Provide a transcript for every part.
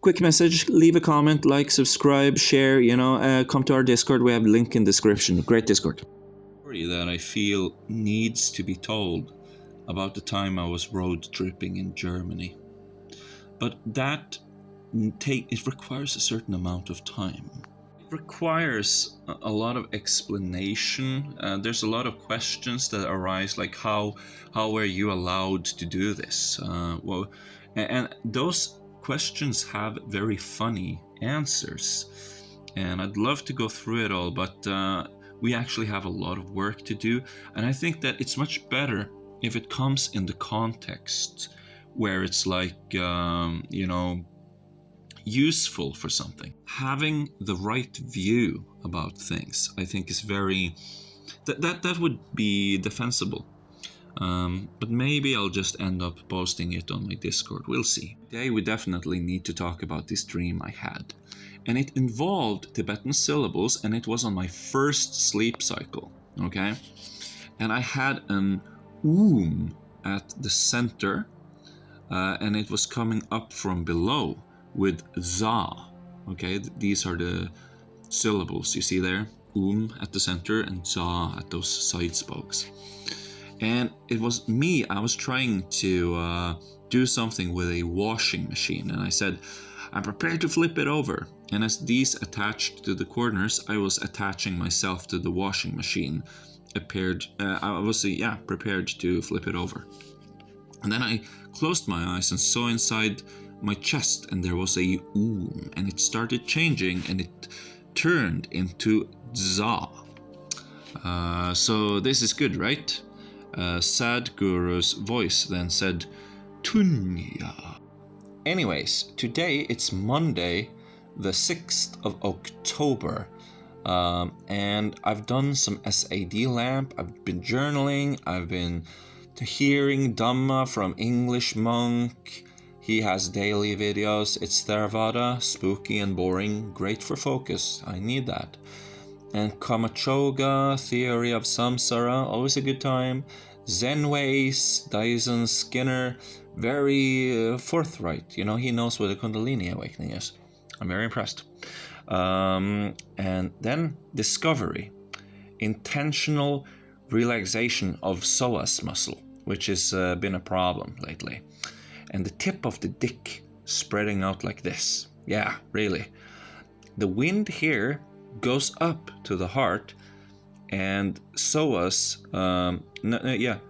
quick message, leave a comment, like, subscribe, share, come to our Discord. We have a link in description. Great Discord. Story that I feel needs to be told about the time I was road tripping in Germany. But that it requires a certain amount of time. It requires a lot of explanation. There's a lot of questions that arise, like how were you allowed to do this? And those questions have very funny answers. And I'd love to go through it all, but we actually have a lot of work to do. And I think that it's much better if it comes in the context where it's like, useful for something. Having the right view about things, I think, is very... That would be defensible. But maybe I'll just end up posting it on my Discord. We'll see. Today we definitely need to talk about this dream I had. And it involved Tibetan syllables, and it was on my first sleep cycle. Okay? And I had an at the center, and it was coming up from below with za. Okay, these are the syllables you see there. At the center and za at those side spokes. And it was me, I was trying to do something with a washing machine, and I said, I'm prepared to flip it over. And as these attached to the corners, I was attaching myself to the washing machine. I was prepared to flip it over. And then I closed my eyes and saw inside my chest, and there was a and it started changing, and it turned into za. So this is good, right? Sadhguru's voice then said, Tunya. Anyways, today it's Monday, the 6th of October, and I've done some SAD lamp, I've been journaling, I've been hearing Dhamma from English monk. He has daily videos. It's Theravada, spooky and boring, great for focus. I need that. And Kamachoga, theory of samsara, always a good time. Zen ways, Dyson Skinner, very forthright. He knows what a Kundalini awakening is. I'm very impressed. And then discovery, intentional relaxation of psoas muscle, which has been a problem lately. And the tip of the dick spreading out like this. Yeah, really. The wind here goes up to the heart, and psoas,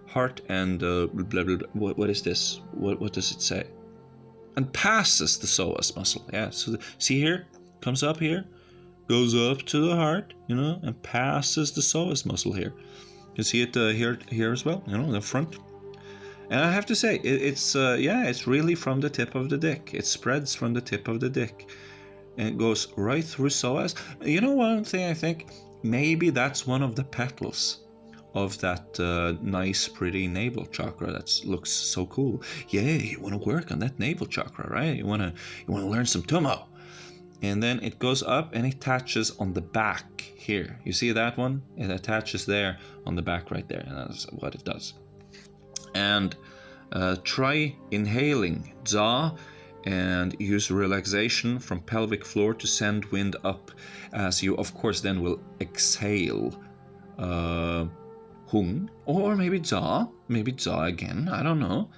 heart and blah, blah, blah. What is this? What does it say? And passes the psoas muscle. Yeah, so see here, comes up here, goes up to the heart, and passes the psoas muscle here. You see it here as well, the front. And I have to say, it's really from the tip of the dick. It spreads from the tip of the dick. And it goes right through psoas. One thing I think, maybe that's one of the petals of that nice, pretty navel chakra that looks so cool. Yeah, you want to work on that navel chakra, right? You want to learn some Tummo. And then it goes up and it attaches on the back here. You see that one? It attaches there on the back right there. And that's what it does. And try inhaling za and use relaxation from pelvic floor to send wind up, as you of course then will exhale hung, or maybe za again, I don't know.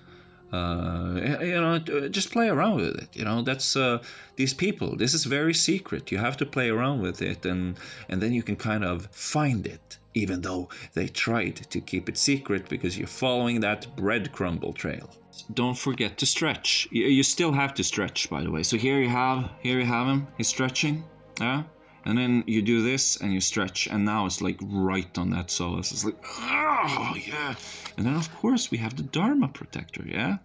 Just play around with it. That's these people, this is very secret. You have to play around with it, and then you can kind of find it, even though they tried to keep it secret because you're following that breadcrumble trail. Don't forget to stretch. You still have to stretch, by the way. So here you have him. He's stretching, yeah. And then you do this and you stretch, and now it's like right on that psoas. It's like, oh yeah. And then of course we have the Dharma protector, yeah?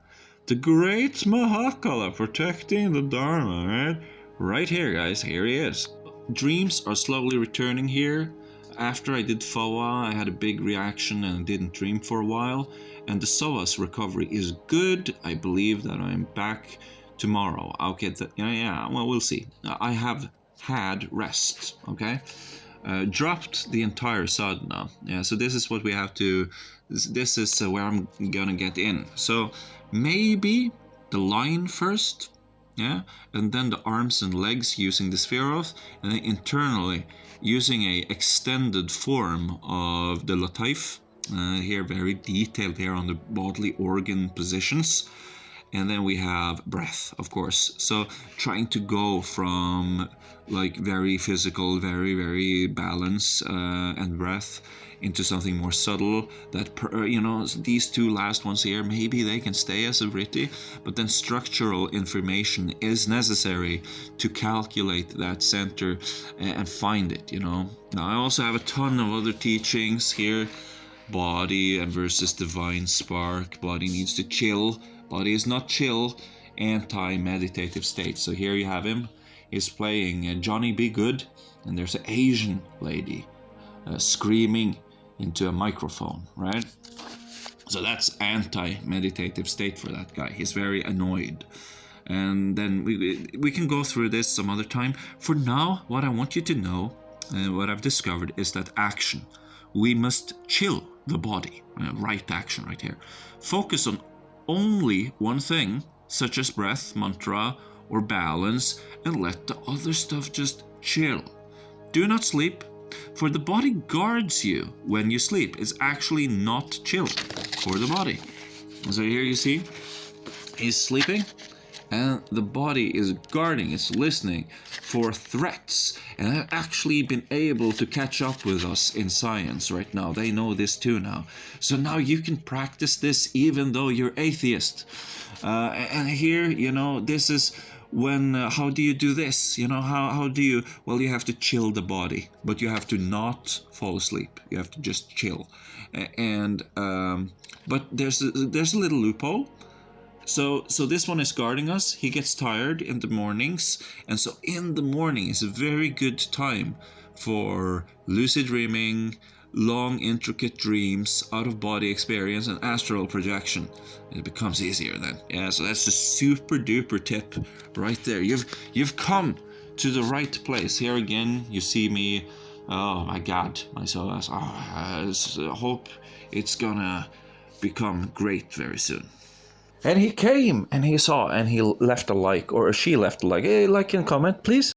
The great Mahakala protecting the Dharma, right? Right here, guys, here he is. Dreams are slowly returning here. After I did FOA, I had a big reaction and didn't dream for a while. And the psoas recovery is good. I believe that I'm back tomorrow. I'll get that, well, we'll see. I have had rest, okay? Dropped the entire sadhana. Yeah, so this is what we have to, this is where I'm gonna get in. So maybe the line first, yeah, and then the arms and legs using the spheroth, and then internally using a extended form of the Lataif. Here very detailed here on the bodily organ positions. And then we have breath, of course. So trying to go from like very physical, very, very balance and breath into something more subtle that, these two last ones here, maybe they can stay as a vritti, but then structural information is necessary to calculate that center and find it, Now, I also have a ton of other teachings here. Body and versus divine spark. Body needs to chill. Body is not chill. Anti-meditative state. So here you have him. He's playing Johnny Be Good, and there's an Asian lady screaming into a microphone, right? So that's anti-meditative state for that guy. He's very annoyed. And then we can go through this some other time. For now, what I want you to know, what I've discovered, is that action. We must chill the body. Right action right here. Focus on only one thing, such as breath, mantra, or balance, and let the other stuff just chill. Do not sleep, for the body guards you when you sleep. It's actually not chill for the body. So here you see, he's sleeping, and the body is guarding, it's listening for threats. And they've actually been able to catch up with us in science right now. They know this too now. So now you can practice this even though you're atheist. And here, this is when, how do you do this? How do you, well, you have to chill the body, but you have to not fall asleep. You have to just chill. And, but there's a little loophole. So this one is guarding us. He gets tired in the mornings, and so in the morning is a very good time for lucid dreaming, long intricate dreams, out-of-body experience, and astral projection. It becomes easier then. Yeah, so that's a super duper tip right there. You've come to the right place. Here again, you see me. Oh my God, my psoas. I hope it's gonna become great very soon. And he came, and he saw, and he left a like, or she left a like. Hey, like and comment, please.